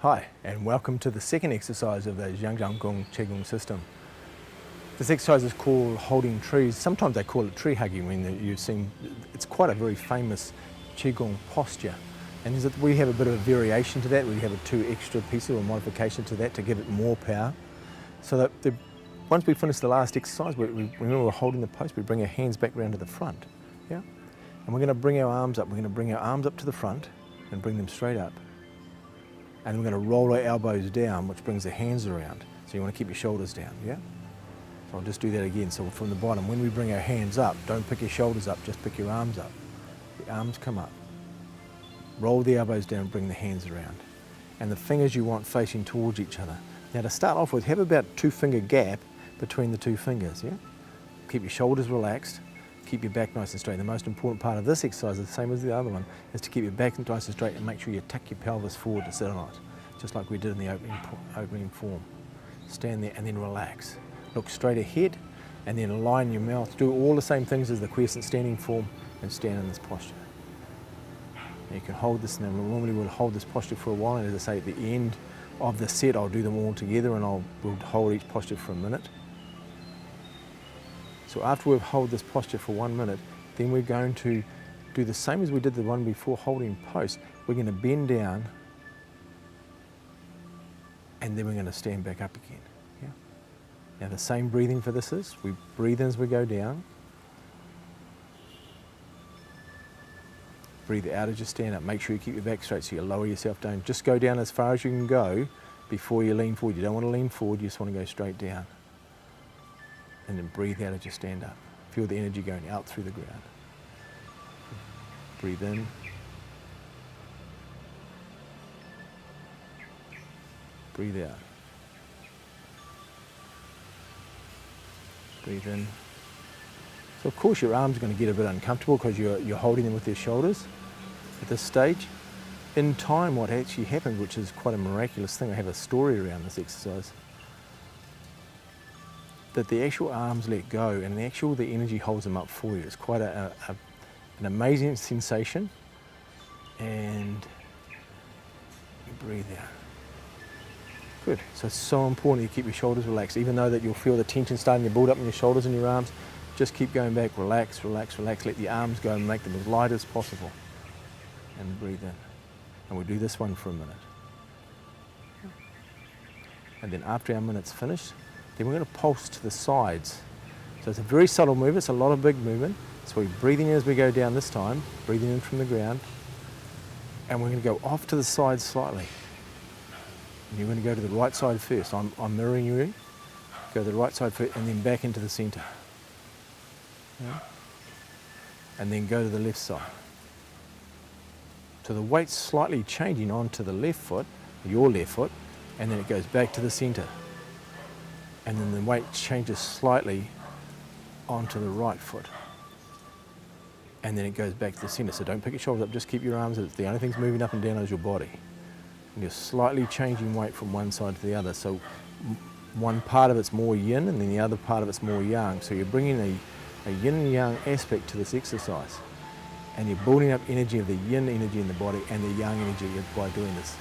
Hi, and welcome to the second exercise of the Taiji and Qigong system. This exercise is called holding trees. Sometimes they call it tree hugging when you've seen, it's quite a very famous Qigong posture. And we have a bit of a variation to that. We have two extra pieces or modification to that to give it more power. So that once we finish the last exercise, when we're holding the post, we bring our hands back round to the front. Yeah? And we're going to bring our arms up. We're going to bring our arms up to the front and bring them straight up. And we're going to roll our elbows down, which brings the hands around. So you want to keep your shoulders down, yeah? So I'll just do that again. So from the bottom, when we bring our hands up, don't pick your shoulders up, just pick your arms up. The arms come up. Roll the elbows down, bring the hands around. And the fingers you want facing towards each other. Now to start off with, have about 2-finger gap between the 2 fingers, yeah? Keep your shoulders relaxed, keep your back nice and straight. The most important part of this exercise, the same as the other one, is to keep your back nice and straight and make sure you tuck your pelvis forward to sit on it, just like we did in the opening form. Stand there and then relax. Look straight ahead and then align your mouth. Do all the same things as the crescent standing form and stand in this posture. Now you can hold this, and normally we'll hold this posture for a while, and as I say, at the end of the set I'll do them all together and we'll hold each posture for a minute. So after we've held this posture for 1 minute, then we're going to do the same as we did the one before, holding post. We're going to bend down and then we're going to stand back up again. Yeah? Now the same breathing for this is, we breathe in as we go down, breathe out as you stand up. Make sure you keep your back straight so you lower yourself down. Just go down as far as you can go before you lean forward. You don't want to lean forward, you just want to go straight down. And then breathe out as you stand up. Feel the energy going out through the ground. Breathe in. Breathe out. Breathe in. So of course your arms are going to get a bit uncomfortable because you're holding them with your shoulders at this stage. In time what actually happens, which is quite a miraculous thing, I have a story around this exercise, that the actual arms let go and the energy holds them up for you. It's quite an amazing sensation. And breathe out. Good. So it's so important you keep your shoulders relaxed. Even though that you'll feel the tension starting to build up in your shoulders and your arms, just keep going back. Relax, relax, relax. Let the arms go and make them as light as possible. And breathe in. And we'll do this one for a minute. And then after our minute's finished, then we're going to pulse to the sides. So it's a very subtle movement, it's a lot of big movement. So we're breathing in as we go down this time, breathing in from the ground, and we're going to go off to the side slightly. And you're going to go to the right side first. I'm mirroring you. Go to the right side first and then back into the centre. Yeah. And then go to the left side. So the weight's slightly changing onto the left foot, your left foot, and then it goes back to the centre. And then the weight changes slightly onto the right foot. And then it goes back to the centre. So don't pick your shoulders up, just keep your arms. The only thing that's moving up and down is your body. And you're slightly changing weight from one side to the other. So one part of it's more yin and then the other part of it's more yang. So you're bringing a yin and yang aspect to this exercise. And you're building up energy of the yin energy in the body and the yang energy by doing this.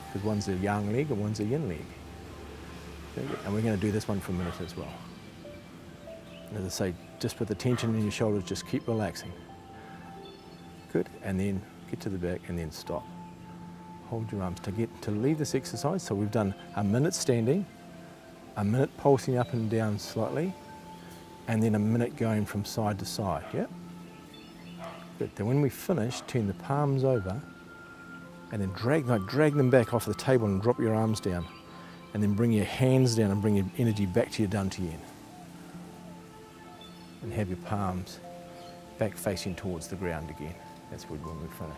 Because one's a yang leg and one's a yin leg. And we're going to do this one for a minute as well. And as I say, just with the tension in your shoulders, just keep relaxing. Good, and then get to the back and then stop. Hold your arms to leave this exercise. So we've done a minute standing, a minute pulsing up and down slightly, and then a minute going from side to side, yeah? Good, then when we finish, turn the palms over and then drag them back off the table and drop your arms down. And then bring your hands down and bring your energy back to your dantian. And have your palms back facing towards the ground again. That's when we finish.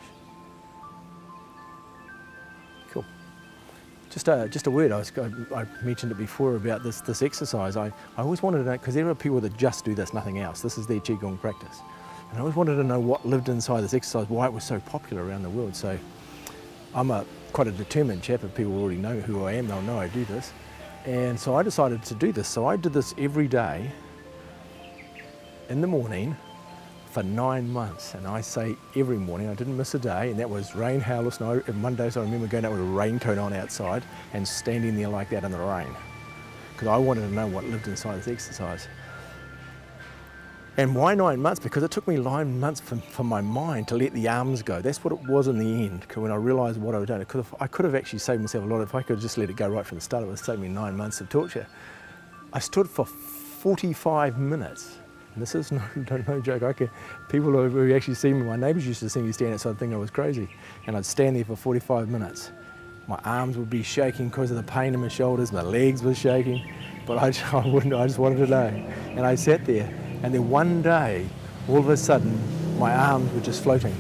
Cool. Just a word, I mentioned it before about this exercise. I always wanted to know, because there are people that just do this, nothing else. This is their Qigong practice. And I always wanted to know what lived inside this exercise, why it was so popular around the world. So I'm quite a determined chap. If people already know who I am, they'll know I do this. And so I decided to do this. So I did this every day in the morning for 9 months, and I say every morning, I didn't miss a day, and that was rain, hail or snow. And Mondays I remember going out with a raincoat on outside and standing there like that in the rain, because I wanted to know what lived inside this exercise. And why 9 months? Because it took me 9 months for my mind to let the arms go. That's what it was in the end. When I realised what I was doing, I could have actually saved myself a lot. If I could have just let it go right from the start, it would have saved me 9 months of torture. I stood for 45 minutes. And this is no joke. People who actually see me, my neighbours used to see me stand outside thinking I was crazy. And I'd stand there for 45 minutes. My arms would be shaking because of the pain in my shoulders, my legs were shaking, but I just wanted to know. And I sat there. And then one day, all of a sudden, my arms were just floating.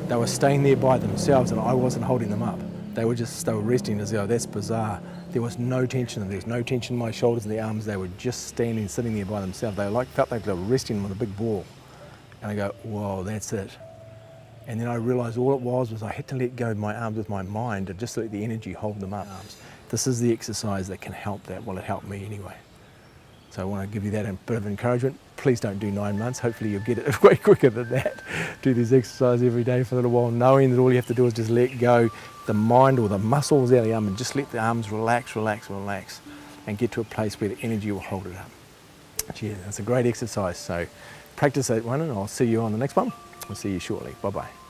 They were staying there by themselves and I wasn't holding them up. They were resting as though, that's bizarre. There was no tension, there was no tension in my shoulders and the arms. They were just sitting there by themselves. They felt like they were resting on a big ball. And I go, whoa, that's it. And then I realised all it was I had to let go of my arms with my mind and just let the energy hold them up. This is the exercise that can help that. Well, it helped me anyway. So I want to give you that a bit of encouragement. Please don't do 9 months. Hopefully you'll get it way quicker than that. Do this exercise every day for a little while, knowing that all you have to do is just let go the mind or the muscles out of the arm and just let the arms relax, relax, relax, and get to a place where the energy will hold it up. Yeah, that's a great exercise. So practice that one and I'll see you on the next one. I'll see you shortly. Bye-bye.